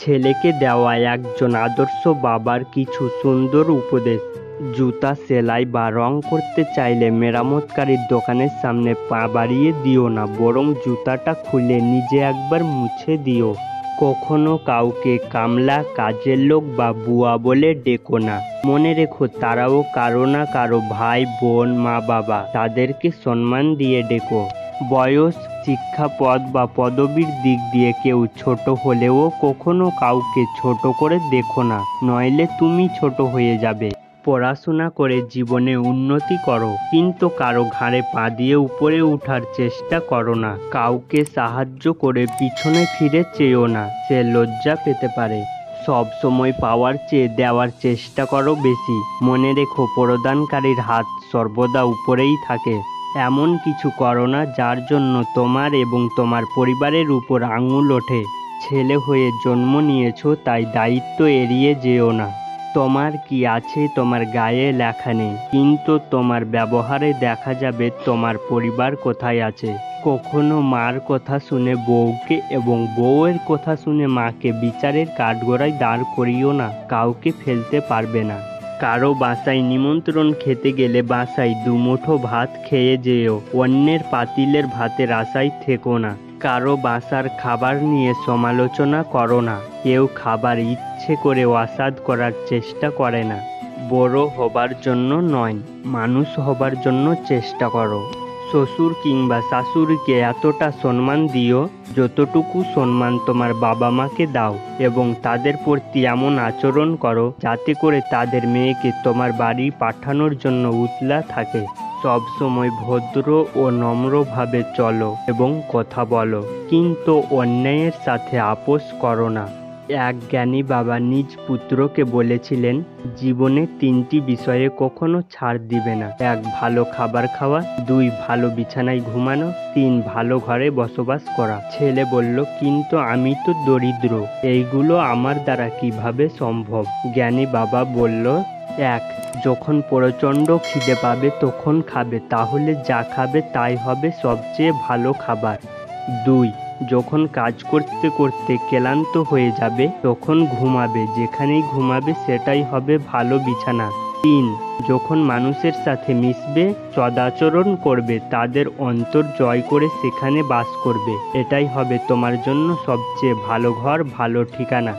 ছেলেকে দেওয়া একজন আদর্শ বাবার কিছু সুন্দর উপদেশ। জুতা সেলাই বা রং করতে চাইলে মেরামতকারীর দোকানের সামনে পা বাড়িয়ে দিও না, বরং জুতাটা খুলে নিজে একবার মুছে দিও। কখনো কাউকে কামলা, কাজের লোক বা বুয়া বলে ডেকো না। মনে রেখো তারাও কারো না কারো ভাই, বোন, মা, বাবা। তাদেরকে সম্মান দিয়ে ডেকো। বয়স, শিক্ষা, পদ বা পদবীর দিক দিয়ে কেউ ছোট হলেও কখনো কাউকে ছোট করে দেখো না, নইলে তুমি ছোট হয়ে যাবে। পড়াশোনা করে জীবনে উন্নতি করো, কিন্তু কারো ঘাড়ে পা দিয়ে উপরে ওঠার চেষ্টা করো না। কাউকে সাহায্য করে পিছনে ফিরে চেয়েও না, সে লজ্জা পেতে পারে। সব সময় পাওয়ার চেয়ে দেওয়ার চেষ্টা করো বেশি। মনে রেখো প্রদানকারীর হাত সর্বদা উপরেই থাকে। এমন কিছু করো না যার জন্য তোমার এবং তোমার পরিবারের উপর আঙুল ওঠে। ছেলে হয়ে জন্ম নিয়েছো, তাই দায়িত্ব এড়িয়ে যেও না। তোমার কি আছে তোমার গায়ে লেখা নেই, কিন্তু তোমার ব্যবহারে দেখা যাবে তোমার পরিবার কোথায় আছে। কখনো মার কথা শুনে বউকে এবং বউয়ের কথা শুনে মাকে বিচারের কাঠগড়ায় দাঁড় করিও না। কাউকে ফেলতে পারবে না। কারো বাসায় নিমন্ত্রণ খেতে গেলে বাসায় দুমুঠো ভাত খেয়ে যেও, অন্যের পাতিলের ভাতের আশায় থেকো না। কারো বাসার খাবার নিয়ে সমালোচনা করো না। কেউ খাবার ইচ্ছে করে অস্বাদ করার চেষ্টা করে না। বড় হবার জন্য নয়, মানুষ হবার জন্য চেষ্টা করো। শ্বশুর কিংবা শাশুড়িকে এতটা সম্মান দিও যতটুকু সম্মান তোমার বাবা মাকে দাও, এবং তাদের প্রতি এমন আচরণ করো যাতে করে তাদের মেয়েকে তোমার বাড়ি পাঠানোর জন্য উতলা থাকে। সব সময় ভদ্র ও নম্রভাবে চলো এবং কথা বলো, কিন্তু অন্যায়ের সাথে আপোষ করো না। এক জ্ঞানী বাবা নিজ পুত্রকে বলেছিলেন, জীবনে 3টি বিষয়ে কখনো ছাড় দিবে না। 1, ভালো খাবার খাওয়া। 2, ভালো বিছানায় ঘুমানো। 3, ভালো ঘরে বসবাস করা। ছেলে বলল, কিন্তু আমি তো দরিদ্র, এইগুলো আমার দ্বারা কিভাবে সম্ভব? জ্ঞানী বাবা বলল, 1, যখন প্রচণ্ড খিদে পাবে তখন খাবে, তাহলে যা খাবে তাই হবে সবচেয়ে ভালো খাবার। 2, যখন কাজ করতে করতে ক্লান্ত হয়ে যাবে তখন ঘুমাবে, যেখানেই ঘুমাবে সেটাই হবে ভালো বিছানা। 3, যখন মানুষের সাথে মিশবে, সদাচরণ করবে, তাদের অন্তর জয় করে সেখানে বাস করবে, এটাই হবে তোমার জন্য সবচেয়ে ভালো ঘর, ভালো ঠিকানা।